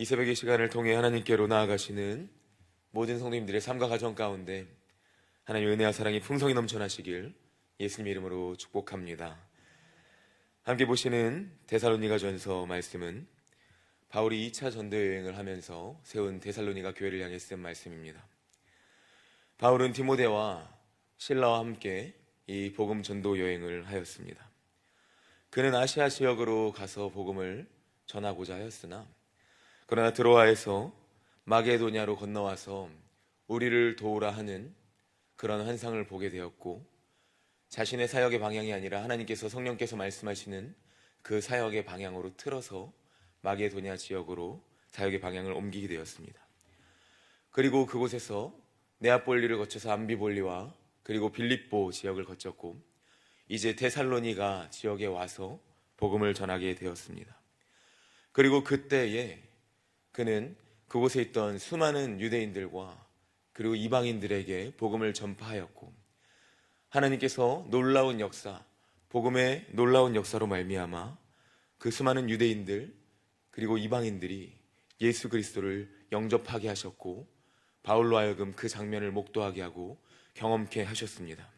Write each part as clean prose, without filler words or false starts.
이 새벽의 시간을 통해 하나님께로 나아가시는 모든 성도님들의 삶과 가정 가운데 하나님의 은혜와 사랑이 풍성히 넘쳐나시길 예수님 이름으로 축복합니다. 함께 보시는 데살로니가전서 말씀은 바울이 2차 전도 여행을 하면서 세운 데살로니가 교회를 향해 쓴 말씀입니다. 바울은 디모데와 실라와 함께 이 복음 전도 여행을 하였습니다. 그는 아시아 지역으로 가서 복음을 전하고자 하였으나 그러나 드로아에서 마게도냐로 건너와서 우리를 도우라 하는 그런 환상을 보게 되었고, 자신의 사역의 방향이 아니라 하나님께서 성령께서 말씀하시는 그 사역의 방향으로 틀어서 마게도냐 지역으로 사역의 방향을 옮기게 되었습니다. 그리고 그곳에서 네아폴리를 거쳐서 암비볼리와 그리고 빌립보 지역을 거쳤고 이제 데살로니가 지역에 와서 복음을 전하게 되었습니다. 그리고 그때에 그는 그곳에 있던 수많은 유대인들과 그리고 이방인들에게 복음을 전파하였고, 하나님께서 놀라운 역사, 복음의 놀라운 역사로 말미암아 그 수많은 유대인들 그리고 이방인들이 예수 그리스도를 영접하게 하셨고, 바울로 하여금 그 장면을 목도하게 하고 경험케 하셨습니다.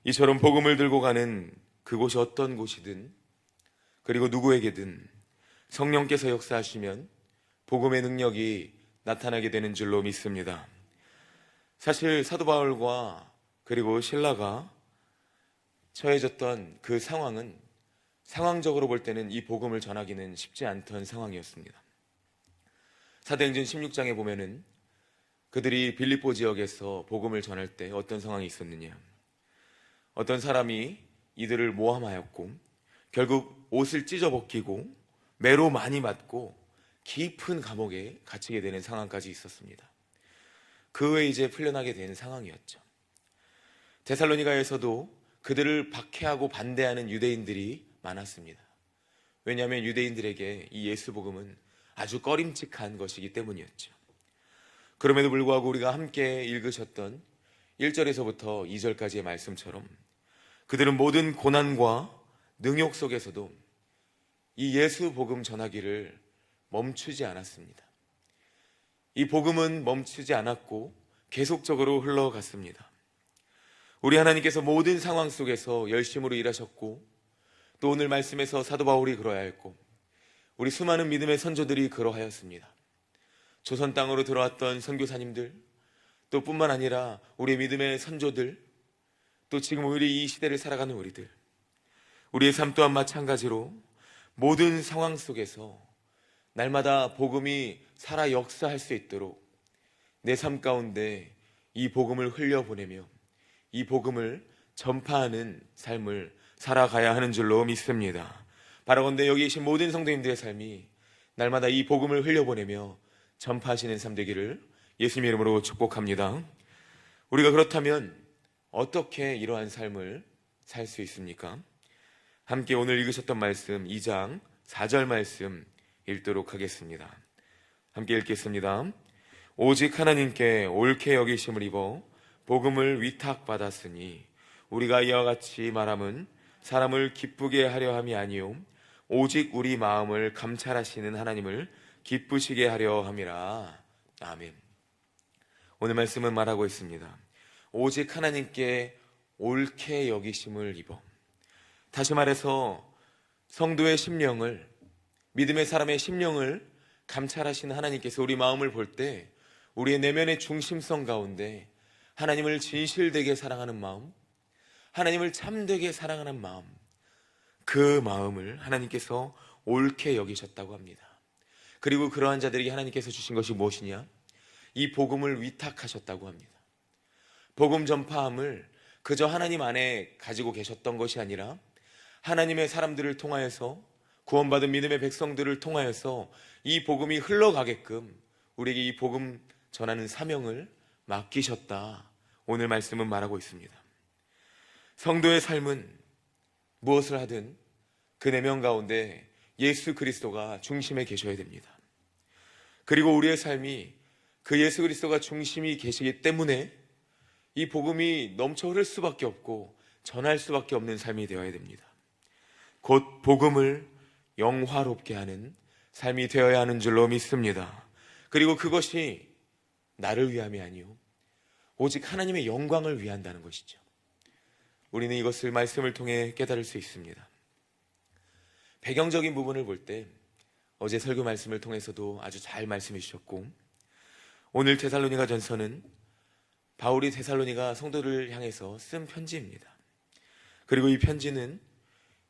이처럼 복음을 들고 가는 그곳이 어떤 곳이든 그리고 누구에게든 성령께서 역사하시면 복음의 능력이 나타나게 되는 줄로 믿습니다. 사실 사도 바울과 그리고 실라가 처해졌던 그 상황은 상황적으로 볼 때는 이 복음을 전하기는 쉽지 않던 상황이었습니다. 사도행전 16장에 보면은 그들이 빌립보 지역에서 복음을 전할 때 어떤 상황이 있었느냐, 어떤 사람이 이들을 모함하였고 결국 옷을 찢어 벗기고 매로 많이 맞고 깊은 감옥에 갇히게 되는 상황까지 있었습니다. 그 후에 이제 풀려나게 된 상황이었죠. 데살로니가에서도 그들을 박해하고 반대하는 유대인들이 많았습니다. 왜냐하면 유대인들에게 이 예수 복음은 아주 꺼림칙한 것이기 때문이었죠. 그럼에도 불구하고 우리가 함께 읽으셨던 1절에서부터 2절까지의 말씀처럼 그들은 모든 고난과 능욕 속에서도 이 예수 복음 전하기를 멈추지 않았습니다. 이 복음은 멈추지 않았고 계속적으로 흘러갔습니다. 우리 하나님께서 모든 상황 속에서 열심으로 일하셨고, 또 오늘 말씀에서 사도 바울이 그러하였고 우리 수많은 믿음의 선조들이 그러하였습니다. 조선 땅으로 들어왔던 선교사님들, 또 뿐만 아니라 우리 믿음의 선조들, 또 지금 우리 이 시대를 살아가는 우리의 삶 또한 마찬가지로 모든 상황 속에서 날마다 복음이 살아 역사할 수 있도록 내 삶 가운데 이 복음을 흘려보내며 이 복음을 전파하는 삶을 살아가야 하는 줄로 믿습니다. 바라건대 여기 계신 모든 성도님들의 삶이 날마다 이 복음을 흘려보내며 전파하시는 삶 되기를 예수님의 이름으로 축복합니다. 우리가 그렇다면 어떻게 이러한 삶을 살 수 있습니까? 함께 오늘 읽으셨던 말씀 2장 4절 말씀 읽도록 하겠습니다. 함께 읽겠습니다. 오직 하나님께 옳게 여기심을 입어 복음을 위탁받았으니 우리가 이와 같이 말함은 사람을 기쁘게 하려 함이 아니요 오직 우리 마음을 감찰하시는 하나님을 기쁘시게 하려 함이라. 아멘. 오늘 말씀은 말하고 있습니다. 오직 하나님께 옳게 여기심을 입어. 다시 말해서 성도의 심령을, 믿음의 사람의 심령을 감찰하시는 하나님께서 우리 마음을 볼 때 우리의 내면의 중심성 가운데 하나님을 진실되게 사랑하는 마음, 하나님을 참되게 사랑하는 마음, 그 마음을 하나님께서 옳게 여기셨다고 합니다. 그리고 그러한 자들에게 하나님께서 주신 것이 무엇이냐? 이 복음을 위탁하셨다고 합니다. 복음 전파함을 그저 하나님 안에 가지고 계셨던 것이 아니라 하나님의 사람들을 통하여서, 구원받은 믿음의 백성들을 통하여서 이 복음이 흘러가게끔 우리에게 이 복음 전하는 사명을 맡기셨다. 오늘 말씀은 말하고 있습니다. 성도의 삶은 무엇을 하든 그 내면 가운데 예수 그리스도가 중심에 계셔야 됩니다. 그리고 우리의 삶이 그 예수 그리스도가 중심이 계시기 때문에 이 복음이 넘쳐 흐를 수밖에 없고 전할 수밖에 없는 삶이 되어야 됩니다. 곧 복음을 영화롭게 하는 삶이 되어야 하는 줄로 믿습니다. 그리고 그것이 나를 위함이 아니요 오직 하나님의 영광을 위한다는 것이죠. 우리는 이것을 말씀을 통해 깨달을 수 있습니다. 배경적인 부분을 볼 때 어제 설교 말씀을 통해서도 아주 잘 말씀해 주셨고, 오늘 데살로니가 전서는 바울이 데살로니가 성도를 향해서 쓴 편지입니다. 그리고 이 편지는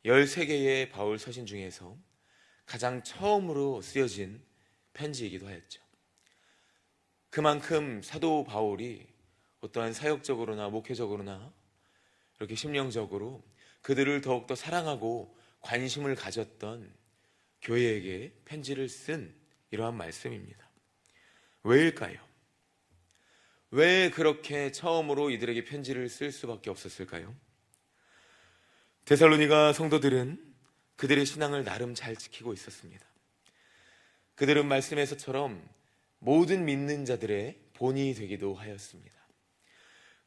13개의 바울 서신 중에서 가장 처음으로 쓰여진 편지이기도 하였죠. 그만큼 사도 바울이 어떠한 사역적으로나 목회적으로나 이렇게 심령적으로 그들을 더욱더 사랑하고 관심을 가졌던 교회에게 편지를 쓴 이러한 말씀입니다. 왜일까요? 왜 그렇게 처음으로 이들에게 편지를 쓸 수밖에 없었을까요? 데살로니가 성도들은 그들의 신앙을 나름 잘 지키고 있었습니다. 그들은 말씀에서처럼 모든 믿는 자들의 본이 되기도 하였습니다.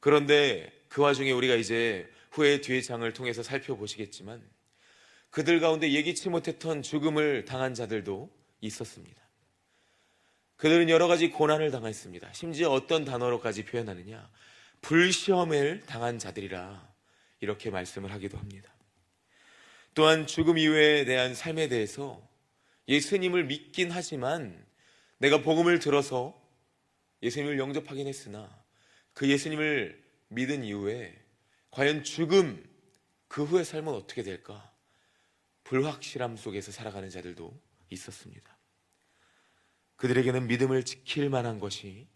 그런데 그 와중에 우리가 이제 후에 뒤의 장을 통해서 살펴보시겠지만 그들 가운데 예기치 못했던 죽음을 당한 자들도 있었습니다. 그들은 여러 가지 고난을 당했습니다. 심지어 어떤 단어로까지 표현하느냐, 불시험을 당한 자들이라 이렇게 말씀을 하기도 합니다. 또한 죽음 이후에 대한 삶에 대해서 예수님을 믿긴 하지만 내가 복음을 들어서 예수님을 영접하긴 했으나 그 예수님을 믿은 이후에 과연 죽음 그 후의 삶은 어떻게 될까? 불확실함 속에서 살아가는 자들도 있었습니다. 그들에게는 믿음을 지킬 만한 것이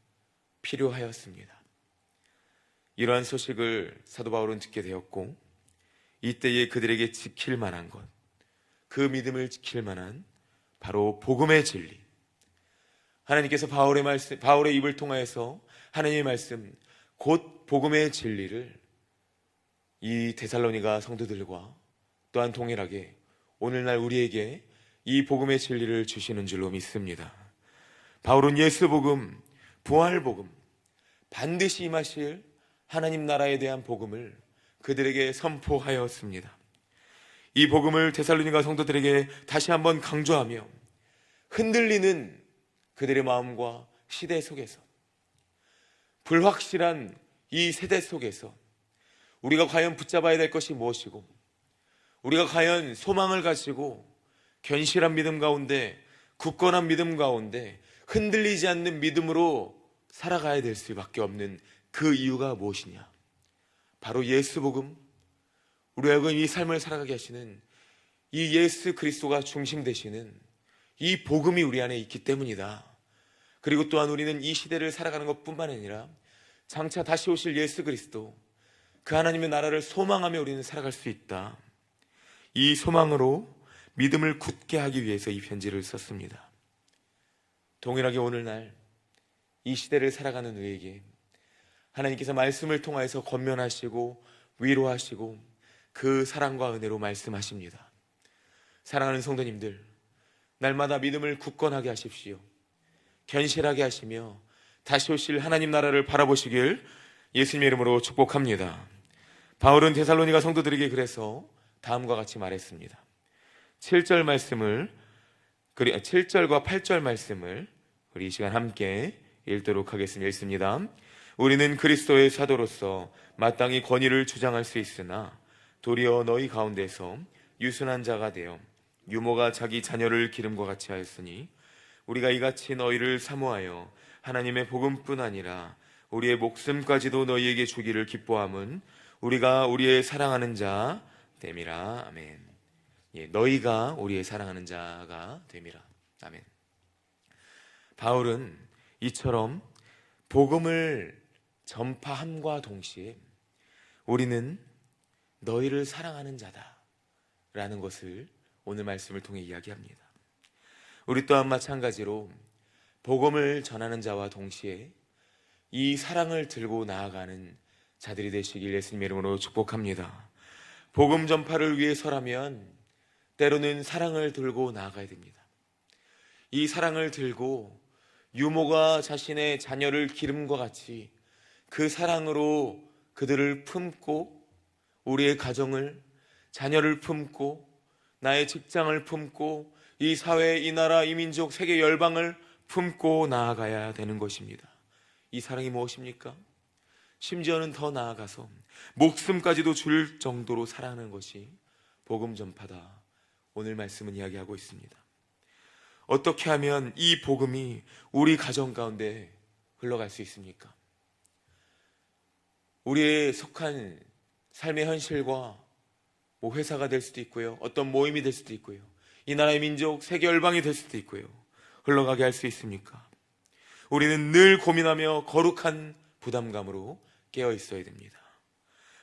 필요하였습니다. 이러한 소식을 사도 바울은 듣게 되었고, 이때에 그들에게 지킬 만한 것, 그 믿음을 지킬 만한 바로 복음의 진리, 하나님께서 바울의 입을 통하여서 하나님의 말씀, 곧 복음의 진리를 이 데살로니가 성도들과 또한 동일하게 오늘날 우리에게 이 복음의 진리를 주시는 줄로 믿습니다. 바울은 예수 복음, 부활 복음, 반드시 임하실 하나님 나라에 대한 복음을 그들에게 선포하였습니다. 이 복음을 데살로니가 성도들에게 다시 한번 강조하며 흔들리는 그들의 마음과 시대 속에서, 불확실한 이 세대 속에서 우리가 과연 붙잡아야 될 것이 무엇이고, 우리가 과연 소망을 가지고 견실한 믿음 가운데, 굳건한 믿음 가운데 흔들리지 않는 믿음으로 살아가야 될 수밖에 없는 그 이유가 무엇이냐? 바로 예수 복음, 우리하고 이 삶을 살아가게 하시는 이 예수 그리스도가 중심 되시는 이 복음이 우리 안에 있기 때문이다. 그리고 또한 우리는 이 시대를 살아가는 것뿐만 아니라 장차 다시 오실 예수 그리스도, 그 하나님의 나라를 소망하며 우리는 살아갈 수 있다. 이 소망으로 믿음을 굳게 하기 위해서 이 편지를 썼습니다. 동일하게 오늘날 이 시대를 살아가는 우리에게 하나님께서 말씀을 통하여서 권면하시고 위로하시고 그 사랑과 은혜로 말씀하십니다. 사랑하는 성도님들, 날마다 믿음을 굳건하게 하십시오. 견실하게 하시며 다시 오실 하나님 나라를 바라보시길 예수님의 이름으로 축복합니다. 바울은 데살로니가 성도들에게 그래서 다음과 같이 말했습니다. 7절과 8절 말씀을 우리 이 시간 함께 읽도록 하겠습니다. 읽습니다. 우리는 그리스도의 사도로서 마땅히 권위를 주장할 수 있으나 도리어 너희 가운데서 유순한 자가 되어 유모가 자기 자녀를 기름과 같이 하였으니 우리가 이같이 너희를 사모하여 하나님의 복음뿐 아니라 우리의 목숨까지도 너희에게 주기를 기뻐함은 우리가 우리의 사랑하는 자 됨이라. 아멘. 너희가 우리의 사랑하는 자가 됨이라. 아멘. 바울은 이처럼 복음을 전파함과 동시에 우리는 너희를 사랑하는 자다 라는 것을 오늘 말씀을 통해 이야기합니다. 우리 또한 마찬가지로 복음을 전하는 자와 동시에 이 사랑을 들고 나아가는 자들이 되시길 예수님의 이름으로 축복합니다. 복음 전파를 위해서라면 때로는 사랑을 들고 나아가야 됩니다. 이 사랑을 들고 유모가 자신의 자녀를 기름과 같이 그 사랑으로 그들을 품고 우리의 가정을, 자녀를 품고 나의 직장을 품고 이 사회, 이 나라, 이 민족, 세계 열방을 품고 나아가야 되는 것입니다. 이 사랑이 무엇입니까? 심지어는 더 나아가서 목숨까지도 줄 정도로 사랑하는 것이 복음 전파다. 오늘 말씀은 이야기하고 있습니다. 어떻게 하면 이 복음이 우리 가정 가운데 흘러갈 수 있습니까? 우리의 속한 삶의 현실과 회사가 될 수도 있고요, 어떤 모임이 될 수도 있고요, 이 나라의 민족, 세계 열방이 될 수도 있고요, 흘러가게 할 수 있습니까? 우리는 늘 고민하며 거룩한 부담감으로 깨어 있어야 됩니다.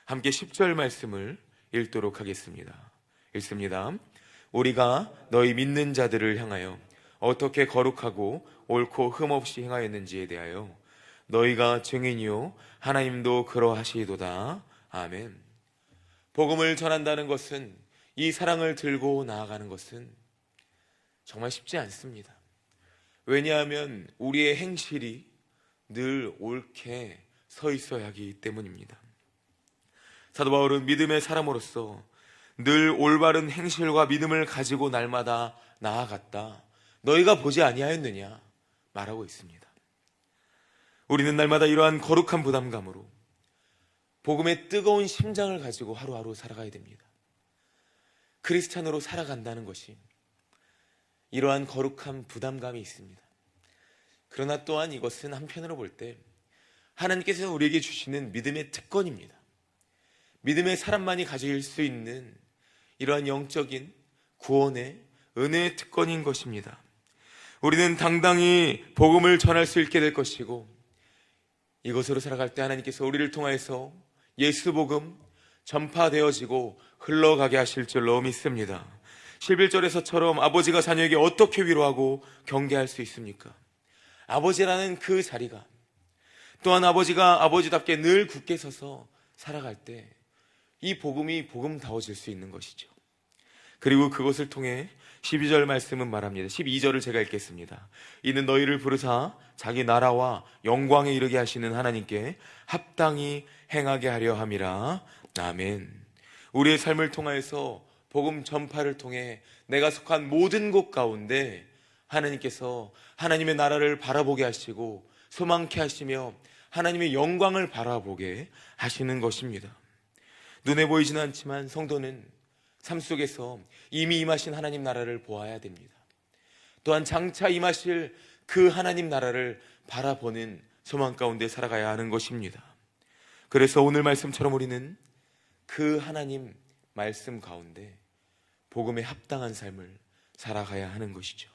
함께 10절 말씀을 읽도록 하겠습니다. 읽습니다. 우리가 너희 믿는 자들을 향하여 어떻게 거룩하고 옳고 흠없이 행하였는지에 대하여 너희가 증인이요 하나님도 그러하시도다. 아멘. 복음을 전한다는 것은, 이 사랑을 들고 나아가는 것은 정말 쉽지 않습니다. 왜냐하면 우리의 행실이 늘 옳게 서 있어야 하기 때문입니다. 사도 바울은 믿음의 사람으로서 늘 올바른 행실과 믿음을 가지고 날마다 나아갔다. 너희가 보지 아니하였느냐 말하고 있습니다. 우리는 날마다 이러한 거룩한 부담감으로 복음의 뜨거운 심장을 가지고 하루하루 살아가야 됩니다. 크리스찬으로 살아간다는 것이 이러한 거룩한 부담감이 있습니다. 그러나 또한 이것은 한편으로 볼 때 하나님께서 우리에게 주시는 믿음의 특권입니다. 믿음의 사람만이 가질 수 있는 이러한 영적인 구원의 은혜의 특권인 것입니다. 우리는 당당히 복음을 전할 수 있게 될 것이고, 이것으로 살아갈 때 하나님께서 우리를 통하여서 예수 복음 전파되어지고 흘러가게 하실 줄로 믿습니다. 11절에서처럼 아버지가 자녀에게 어떻게 위로하고 경계할 수 있습니까? 아버지라는 그 자리가, 또한 아버지가 아버지답게 늘 굳게 서서 살아갈 때 이 복음이 복음다워질 수 있는 것이죠. 그리고 그것을 통해 12절 말씀은 말합니다. 12절을 제가 읽겠습니다. 이는 너희를 부르사 자기 나라와 영광에 이르게 하시는 하나님께 합당히 행하게 하려 함이라. 아멘. 우리의 삶을 통하여서 복음 전파를 통해 내가 속한 모든 곳 가운데 하나님께서 하나님의 나라를 바라보게 하시고 소망케 하시며 하나님의 영광을 바라보게 하시는 것입니다. 눈에 보이지는 않지만 성도는 삶 속에서 이미 임하신 하나님 나라를 보아야 됩니다. 또한 장차 임하실 그 하나님 나라를 바라보는 소망 가운데 살아가야 하는 것입니다. 그래서 오늘 말씀처럼 우리는 그 하나님 말씀 가운데 복음에 합당한 삶을 살아가야 하는 것이죠.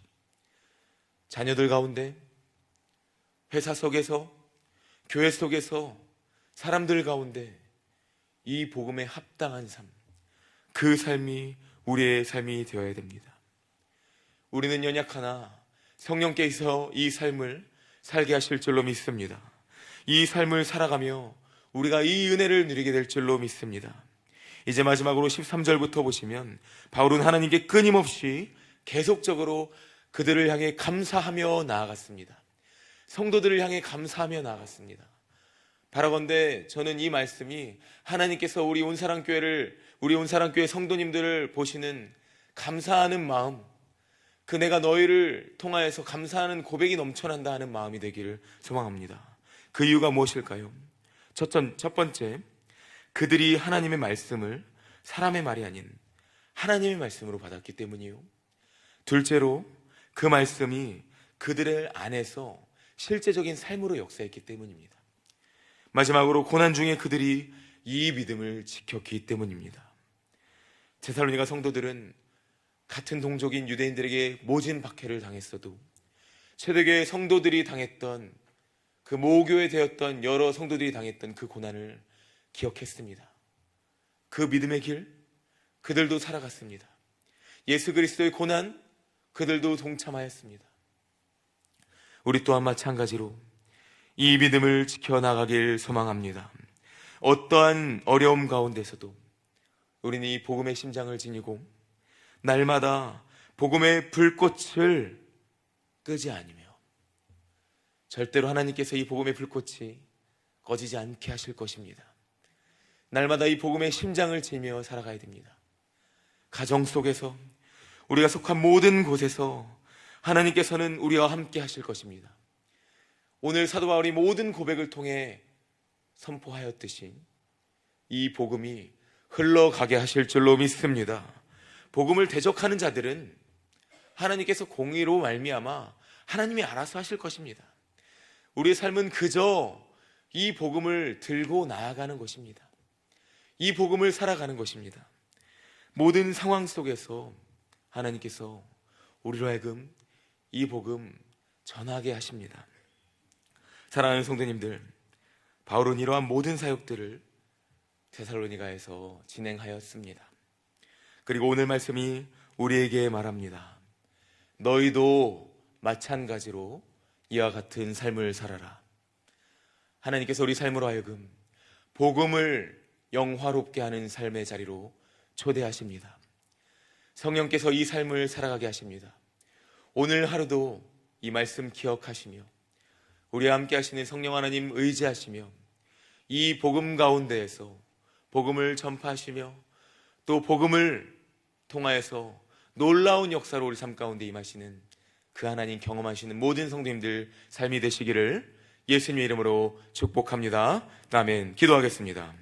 자녀들 가운데, 회사 속에서, 교회 속에서, 사람들 가운데 이 복음에 합당한 삶, 그 삶이 우리의 삶이 되어야 됩니다. 우리는 연약하나 성령께서 이 삶을 살게 하실 줄로 믿습니다. 이 삶을 살아가며 우리가 이 은혜를 누리게 될 줄로 믿습니다. 이제 마지막으로 13절부터 보시면 바울은 하나님께 끊임없이 계속적으로 그들을 향해 감사하며 나아갔습니다. 성도들을 향해 감사하며 나아갔습니다. 바라건대 저는 이 말씀이 하나님께서 우리 온사랑교회 성도님들을 보시는 감사하는 마음, 그 내가 너희를 통하여서 감사하는 고백이 넘쳐난다 하는 마음이 되기를 소망합니다. 그 이유가 무엇일까요? 첫 번째, 그들이 하나님의 말씀을 사람의 말이 아닌 하나님의 말씀으로 받았기 때문이요. 둘째로, 그 말씀이 그들의 안에서 실제적인 삶으로 역사했기 때문입니다. 마지막으로, 고난 중에 그들이 이 믿음을 지켰기 때문입니다. 데살로니가 성도들은 같은 동족인 유대인들에게 모진 박해를 당했어도 초대교회 성도들이 당했던, 그 모교에 되었던 여러 성도들이 당했던 그 고난을 기억했습니다. 그 믿음의 길 그들도 살아갔습니다. 예수 그리스도의 고난 그들도 동참하였습니다. 우리 또한 마찬가지로 이 믿음을 지켜나가길 소망합니다. 어떠한 어려움 가운데서도 우리는 이 복음의 심장을 지니고 날마다 복음의 불꽃을 끄지 않으며, 절대로 하나님께서 이 복음의 불꽃이 꺼지지 않게 하실 것입니다. 날마다 이 복음의 심장을 지며 살아가야 됩니다. 가정 속에서, 우리가 속한 모든 곳에서 하나님께서는 우리와 함께 하실 것입니다. 오늘 사도 바울이 모든 고백을 통해 선포하였듯이 이 복음이 흘러가게 하실 줄로 믿습니다. 복음을 대적하는 자들은 하나님께서 공의로 말미암아 하나님이 알아서 하실 것입니다. 우리의 삶은 그저 이 복음을 들고 나아가는 것입니다. 이 복음을 살아가는 것입니다. 모든 상황 속에서 하나님께서 우리로 하여금 이 복음 전하게 하십니다. 사랑하는 성도님들, 바울은 이러한 모든 사역들을 데살로니가에서 진행하였습니다. 그리고 오늘 말씀이 우리에게 말합니다. 너희도 마찬가지로 이와 같은 삶을 살아라. 하나님께서 우리 삶으로 하여금 복음을 영화롭게 하는 삶의 자리로 초대하십니다. 성령께서 이 삶을 살아가게 하십니다. 오늘 하루도 이 말씀 기억하시며 우리와 함께 하시는 성령 하나님 의지하시며 이 복음 가운데에서 복음을 전파하시며 또 복음을 통하여서 놀라운 역사로 우리 삶 가운데 임하시는 그 하나님 경험하시는 모든 성도님들 삶이 되시기를 예수님의 이름으로 축복합니다. 아멘. 기도하겠습니다.